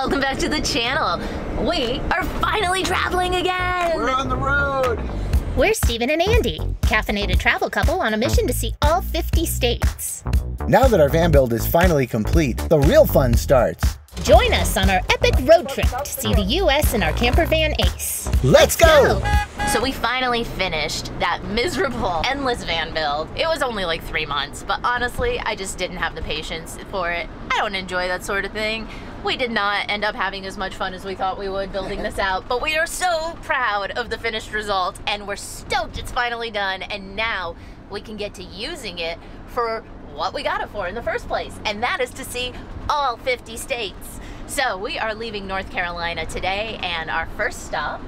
welcome back to the channel. We are finally traveling again. We're on the road. We're Steven and Andy, caffeinated travel couple on a mission to see all 50 states. Now that our van build is finally complete, the real fun starts. Join us on our epic road trip to see the US in our Campervan Ace. Let's go! So we finally finished that miserable, endless van build. It was only like 3 months, but honestly, I just didn't have the patience for it. I don't enjoy that sort of thing. We did not end up having as much fun as we thought we would building this out, but we are so proud of the finished result, and we're stoked it's finally done, and now we can get to using it for what we got it for in the first place, and that is to see all 50 states. So we are leaving North Carolina today, and our first stop,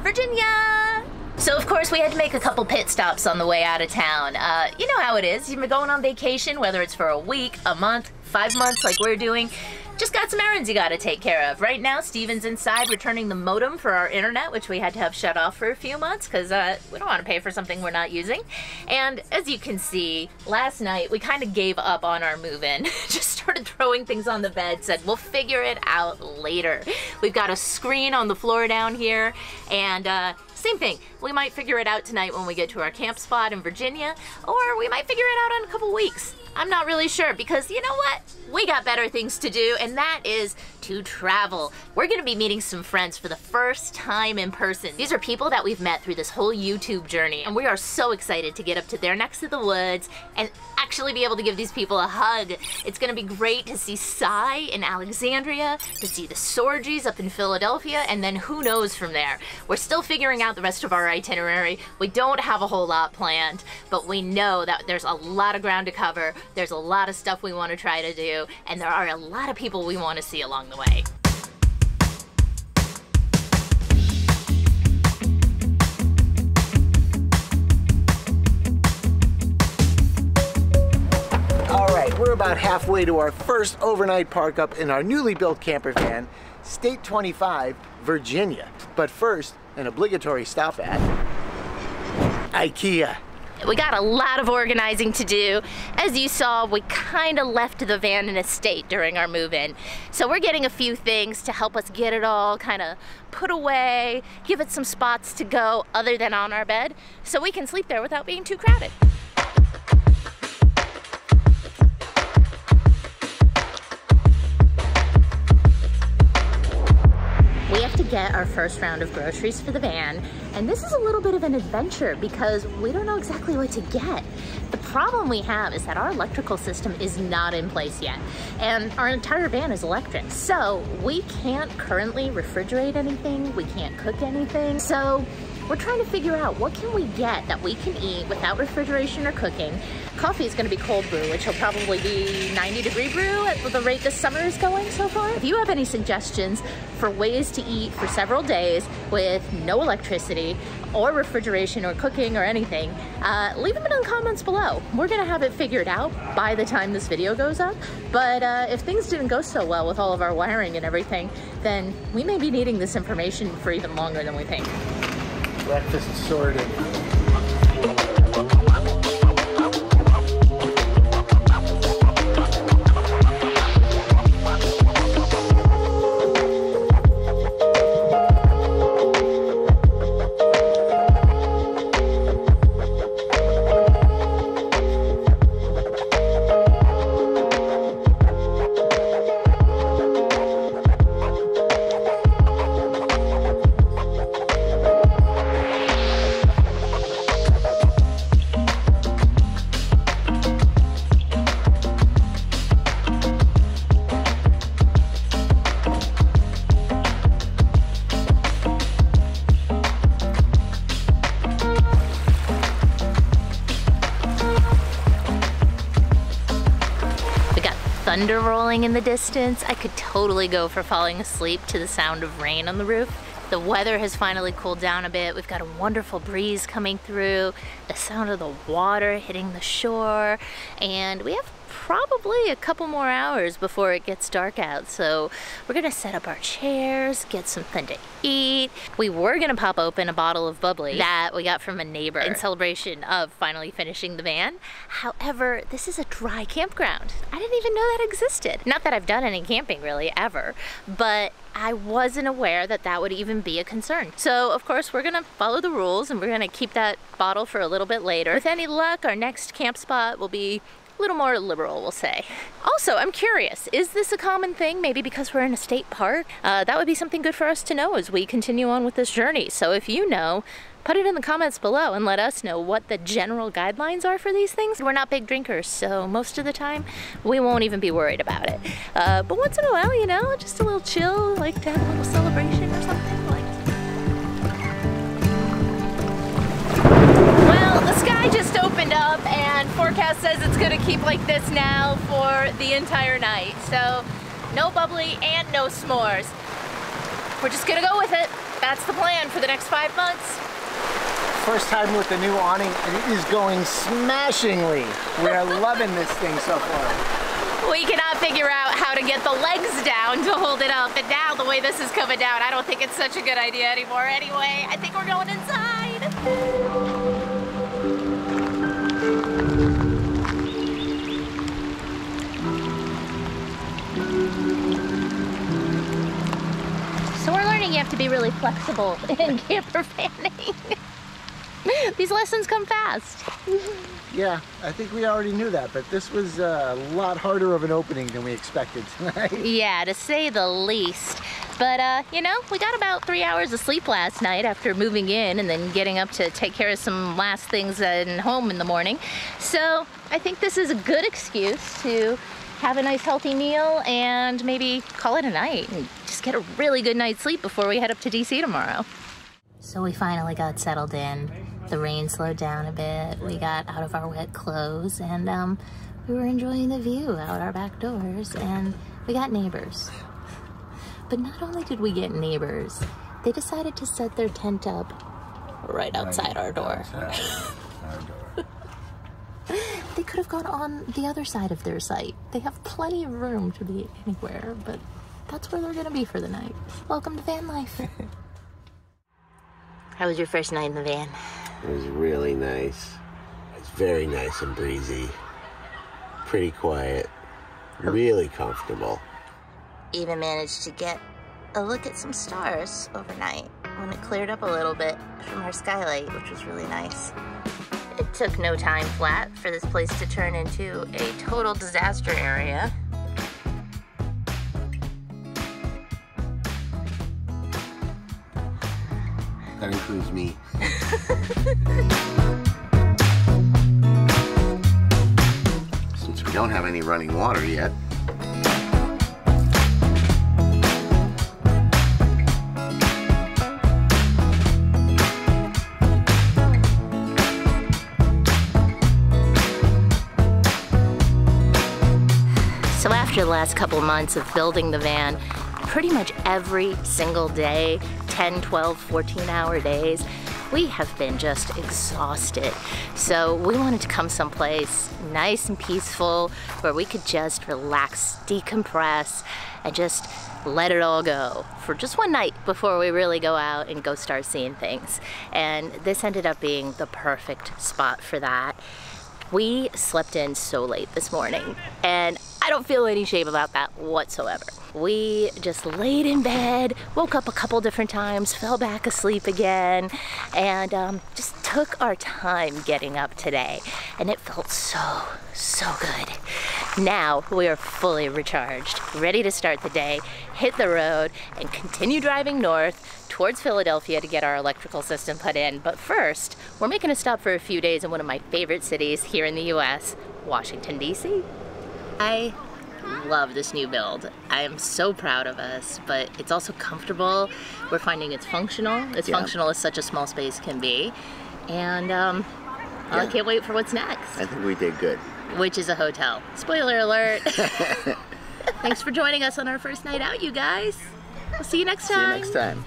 Virginia. So of course we had to make a couple pit stops on the way out of town. You know how it is, you've been going on vacation, whether it's for a week, a month, 5 months like we're doing. Just got some errands you gotta take care of. Right now, Steven's inside returning the modem for our internet, which we had to have shut off for a few months because we don't want to pay for something we're not using. And as you can see, last night we kind of gave up on our move-in. Just started throwing things on the bed, said we'll figure it out later. We've got a screen on the floor down here, and same thing. We might figure it out tonight when we get to our camp spot in Virginia, or we might figure it out in a couple weeks. I'm not really sure because you know what? We got better things to do, and that is to travel. We're gonna be meeting some friends for the first time in person. These are people that we've met through this whole YouTube journey, and we are so excited to get up to their necks of the woods and actually be able to give these people a hug. It's gonna be great to see Cy in Alexandria, to see the Sorgis up in Philadelphia, and then who knows from there. We're still figuring out the rest of our itinerary. We don't have a whole lot planned, but we know that there's a lot of ground to cover. There's a lot of stuff we want to try to do, and there are a lot of people we want to see along the way. All right, we're about halfway to our first overnight park up in our newly built camper van, State 25, Virginia. But first, an obligatory stop at IKEA. We got a lot of organizing to do. As you saw, we kind of left the van in a state during our move-in. So we're getting a few things to help us get it all kind of put away, give it some spots to go other than on our bed, so we can sleep there without being too crowded. We have to get our first round of groceries for the van, and this is a little bit of an adventure because we don't know exactly what to get. The problem we have is that our electrical system is not in place yet, and our entire van is electric. So we can't currently refrigerate anything, we can't cook anything. So we're trying to figure out what can we get that we can eat without refrigeration or cooking. Coffee is going to be cold brew, which will probably be 90-degree brew at the rate this summer is going so far. If you have any suggestions for ways to eat for several days with no electricity or refrigeration or cooking or anything, leave them in the comments below. We're going to have it figured out by the time this video goes up, but if things didn't go so well with all of our wiring and everything, then we may be needing this information for even longer than we think. Breakfast sorted. Thunder rolling in the distance. I could totally go for falling asleep to the sound of rain on the roof. The weather has finally cooled down a bit. We've got a wonderful breeze coming through, the sound of the water hitting the shore, and we have probably a couple more hours before it gets dark out. So we're gonna set up our chairs, get something to eat. We were gonna pop open a bottle of bubbly that we got from a neighbor in celebration of finally finishing the van. However, this is a dry campground. I didn't even know that existed. Not that I've done any camping really ever, but I wasn't aware that that would even be a concern. So of course we're gonna follow the rules and we're gonna keep that bottle for a little bit later. With any luck, our next camp spot will be a little more liberal, we'll say. Also, I'm curious, is this a common thing? Maybe because we're in a state park? That would be something good for us to know as we continue on with this journey. So if you know, put it in the comments below and let us know what the general guidelines are for these things. We're not big drinkers, so most of the time we won't even be worried about it. But once in a while, you know, just a little chill, like to have a little celebration or something. Like. Well, the sky just opened up and forecast says it's gonna keep like this now for the entire night. So no bubbly and no s'mores. We're just gonna go with it. That's the plan for the next 5 months. First time with the new awning, and it is going smashingly. We're loving this thing so far. We cannot figure out how to get the legs down to hold it up, and now the way this is coming down, I don't think it's such a good idea anymore. Anyway, I think we're going inside. So we're learning you have to be really flexible in campervanning. These lessons come fast. Yeah, I think we already knew that, but this was a lot harder of an opening than we expected tonight. Yeah, to say the least. But, you know, we got about 3 hours of sleep last night after moving in and then getting up to take care of some last things at home in the morning. So I think this is a good excuse to have a nice healthy meal and maybe call it a night and just get a really good night's sleep before we head up to DC tomorrow. So we finally got settled in. The rain slowed down a bit. We got out of our wet clothes and we were enjoying the view out our back doors, and we got neighbors. But not only did we get neighbors, they decided to set their tent up right outside our door. They could have gone on the other side of their site. They have plenty of room to be anywhere, but that's where they're gonna be for the night. Welcome to van life. How was your first night in the van? It was really nice. It's very nice and breezy. Pretty quiet. Really comfortable. Even managed to get a look at some stars overnight when it cleared up a little bit from our skylight, which was really nice. It took no time flat for this place to turn into a total disaster area. That includes me. Since we don't have any running water yet, So after the last couple months of building the van, pretty much every single day, 10, 12, 14-hour days, we have been just exhausted. So we wanted to come someplace nice and peaceful where we could just relax, decompress, and just let it all go for just one night before we really go out and go start seeing things. And this ended up being the perfect spot for that. We slept in so late this morning, and I don't feel any shame about that whatsoever. We just laid in bed, woke up a couple different times, fell back asleep again, and just took our time getting up today. And it felt so good. Now we are fully recharged, ready to start the day, hit the road, and continue driving north towards Philadelphia to get our electrical system put in. But first, we're making a stop for a few days in one of my favorite cities here in the US, Washington, DC. I love this new build. I am so proud of us, but it's also comfortable. We're finding it's functional. As functional as such a small space can be. And I can't wait for what's next. I think we did good. Which is a hotel. Spoiler alert. Thanks for joining us on our first night out, you guys. We'll see you next time. See you next time.